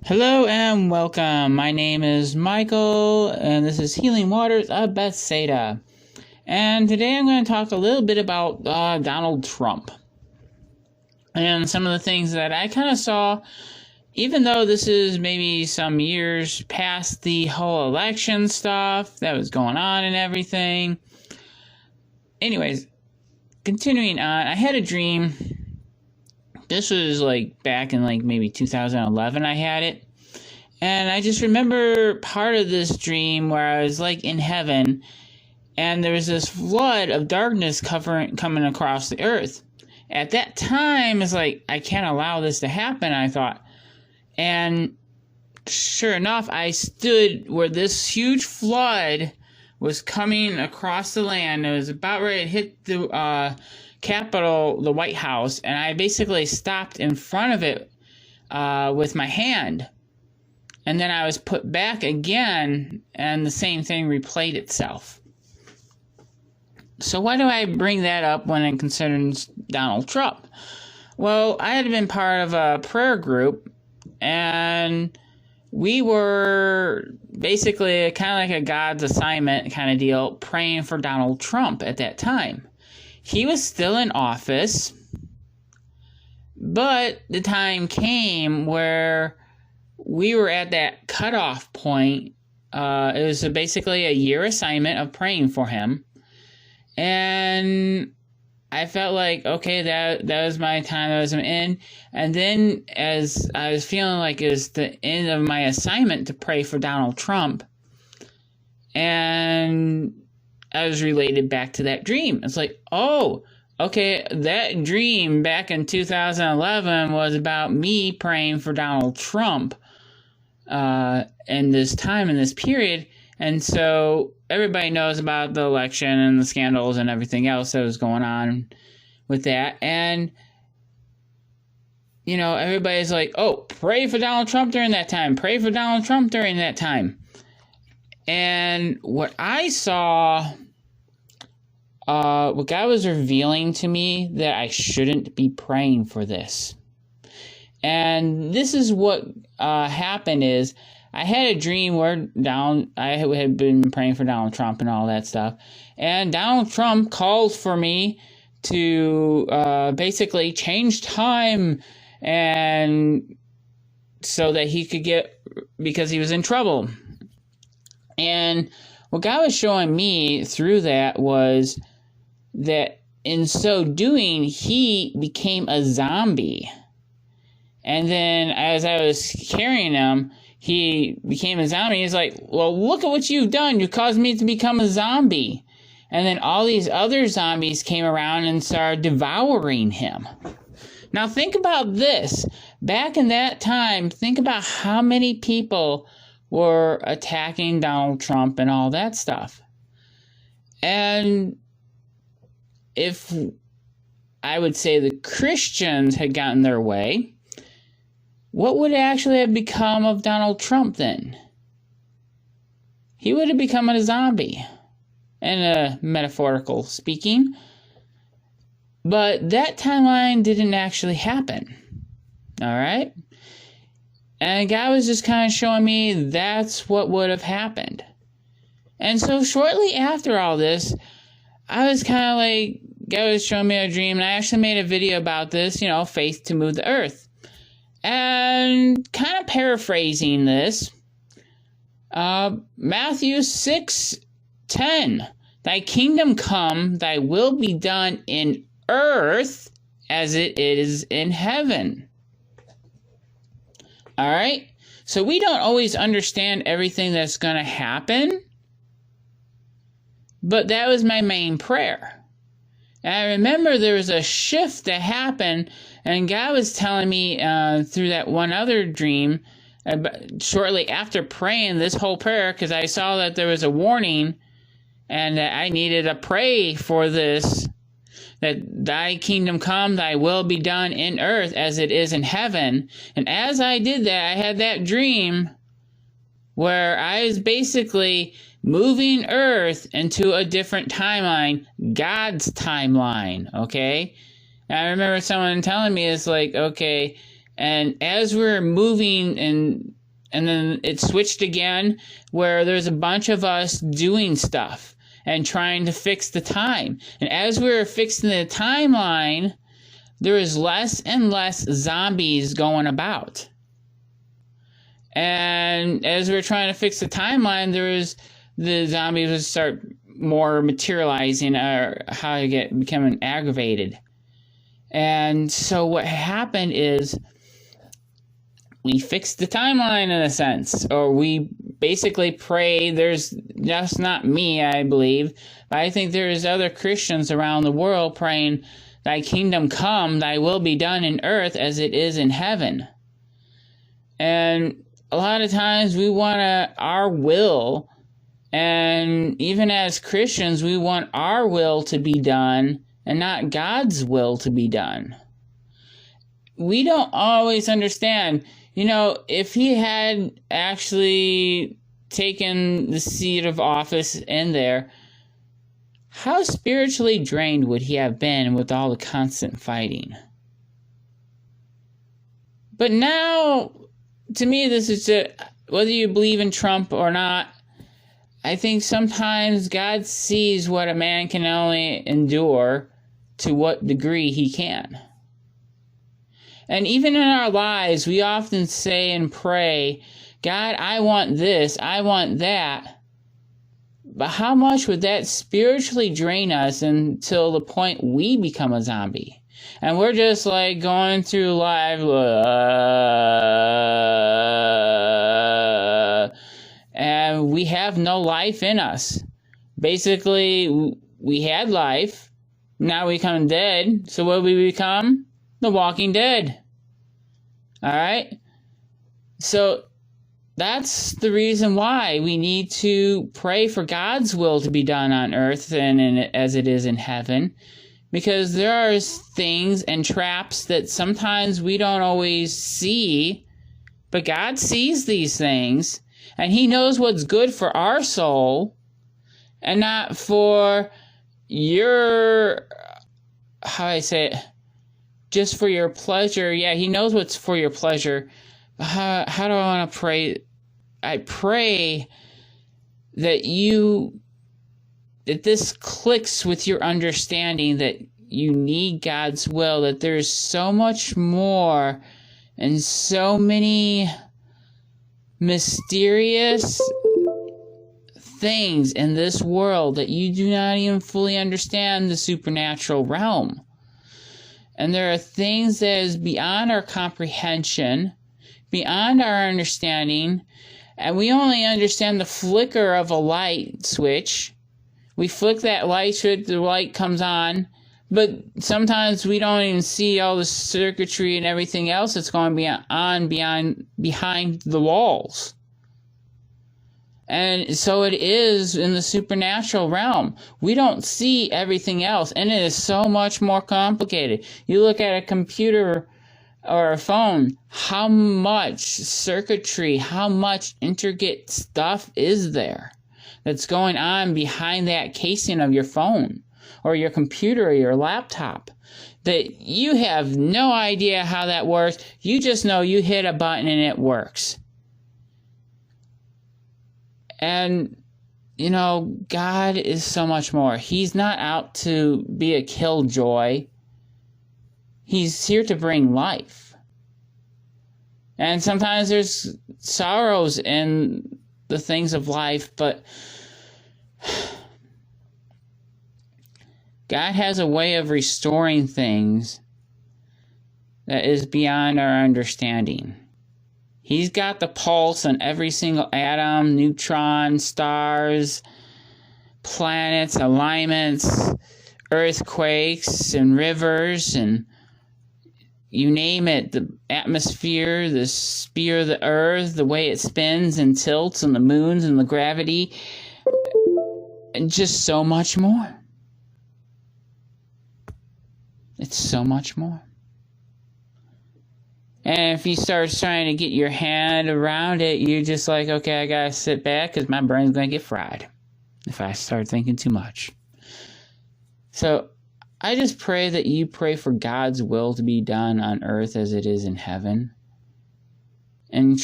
Hello and welcome. My name is Michael, and this is Healing Waters of Bethesda. And today I'm going to talk a little bit about Donald Trump and some of the things that I kind of saw, even though this is maybe some years past the whole election stuff that was going on and everything. Anyways, continuing on, I had a dream. This was back in maybe 2011 I had it. And I just remember part of this dream where I was in heaven, and there was this flood of darkness coming across the earth. At that time, it's I can't allow this to happen, I thought. And sure enough, I stood where this huge flood was coming across the land. It was about ready to hit the Capitol, the White House, and I basically stopped in front of it with my hand. And then I was put back again, and the same thing replayed itself. So why do I bring that up when it concerns Donald Trump? Well, I had been part of a prayer group, and we were basically kind of like a God's assignment kind of deal, praying for Donald Trump at that time. He was still in office, but the time came where we were at that cutoff point. It was basically a year assignment of praying for him. And I felt okay, that was my time, that was my end. And then as I was feeling like it was the end of my assignment to pray for Donald Trump, and I was related back to that dream. It's oh, okay, that dream back in 2011 was about me praying for Donald Trump in this time, in this period. And so everybody knows about the election and the scandals and everything else that was going on with that. And, everybody's oh, pray for Donald Trump during that time. Pray for Donald Trump during that time. And what I saw, what God was revealing to me, that I shouldn't be praying for this. And this is what happened is, I had a dream where I had been praying for Donald Trump and all that stuff. And Donald Trump called for me to basically change time, and so that he could because he was in trouble. And what God was showing me through that was that in so doing, he became a zombie. And then as I was carrying him, he became a zombie. He's well, look at what you've done. You caused me to become a zombie. And then all these other zombies came around and started devouring him. Now think about this. Back in that time, think about how many people were attacking Donald Trump and all that stuff. And if I would say the Christians had gotten their way, what would actually have become of Donald Trump then? He would have become a zombie, in a metaphorical speaking. But that timeline didn't actually happen. All right? And God was just kind of showing me that's what would have happened. And so shortly after all this, I was kind of God was showing me a dream, and I actually made a video about this, faith to move the earth. And kind of paraphrasing this, Matthew 6:10, thy kingdom come, thy will be done in earth as it is in heaven. All right? So we don't always understand everything that's going to happen, but that was my main prayer. And I remember there was a shift that happened, and God was telling me through that one other dream, shortly after praying this whole prayer, because I saw that there was a warning, and that I needed to pray for this, that thy kingdom come, thy will be done in earth as it is in heaven. And as I did that, I had that dream where I was basically moving Earth into a different timeline, God's timeline, okay? And I remember someone telling me, it's okay, And as we're moving and then it switched again where there's a bunch of us doing stuff and trying to fix the time. And as we were fixing the timeline, there is less and less zombies going about. And as we're trying to fix the timeline, the zombies would start more materializing or how to becoming aggravated. And so what happened is we fixed the timeline in a sense, or we basically pray. There's just not me, I believe, but I think there's other Christians around the world praying, "Thy kingdom come, thy will be done in earth as it is in heaven." And a lot of times we want our will, and even as Christians, we want our will to be done and not God's will to be done. We don't always understand. If he had actually taken the seat of office in there, how spiritually drained would he have been with all the constant fighting? But now, to me, this is whether you believe in Trump or not, I think sometimes God sees what a man can only endure to what degree he can. And even in our lives, we often say and pray, "God, I want this, I want that." But how much would that spiritually drain us until the point we become a zombie? And we're just like going through life, and we have no life in us. Basically, we had life, now we become dead. So what do we become? The Walking Dead. All right? So that's the reason why we need to pray for God's will to be done on earth as it is in heaven. Because there are things and traps that sometimes we don't always see, but God sees these things, and he knows what's good for our soul and not for your, just for your pleasure. Yeah, he knows what's for your pleasure. How do I want to pray? I pray that this clicks with your understanding that you need God's will, that there's so much more and so many mysterious things in this world that you do not even fully understand the supernatural realm. And there are things that is beyond our comprehension, beyond our understanding, and we only understand the flicker of a light switch. We flick that light switch, the light comes on, but sometimes we don't even see all the circuitry and everything else that's going on behind the walls. And so it is in the supernatural realm. We don't see everything else, and it is so much more complicated. You look at a computer or a phone, how much circuitry, how much intricate stuff is there that's going on behind that casing of your phone or your computer or your laptop that you have no idea how that works. You just know you hit a button and it works. And, God is so much more. He's not out to be a killjoy. He's here to bring life. And sometimes there's sorrows in the things of life, but God has a way of restoring things that is beyond our understanding. He's got the pulse on every single atom, neutron, stars, planets, alignments, earthquakes, and rivers, and you name it, the atmosphere, the sphere of the earth, the way it spins and tilts, and the moons and the gravity, and just so much more. It's so much more. And if you start trying to get your hand around it, you're just like, okay, I gotta sit back because my brain's gonna get fried if I start thinking too much. So I just pray that you pray for God's will to be done on earth as it is in heaven. And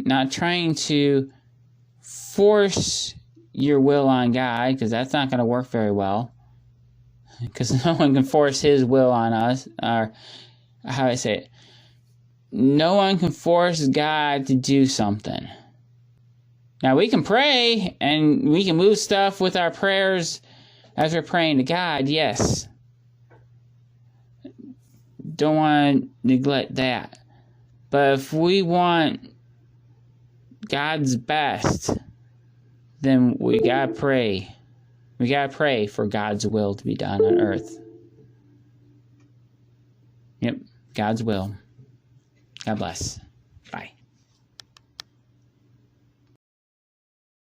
not trying to force your will on God, because that's not going to work very well. Because no one can force his will on us, or how I say it. No one can force God to do something. Now, we can pray, and we can move stuff with our prayers as we're praying to God, yes. Don't want to neglect that. But if we want God's best, then we gotta pray. We gotta pray for God's will to be done on earth. Yep, God's will. God bless.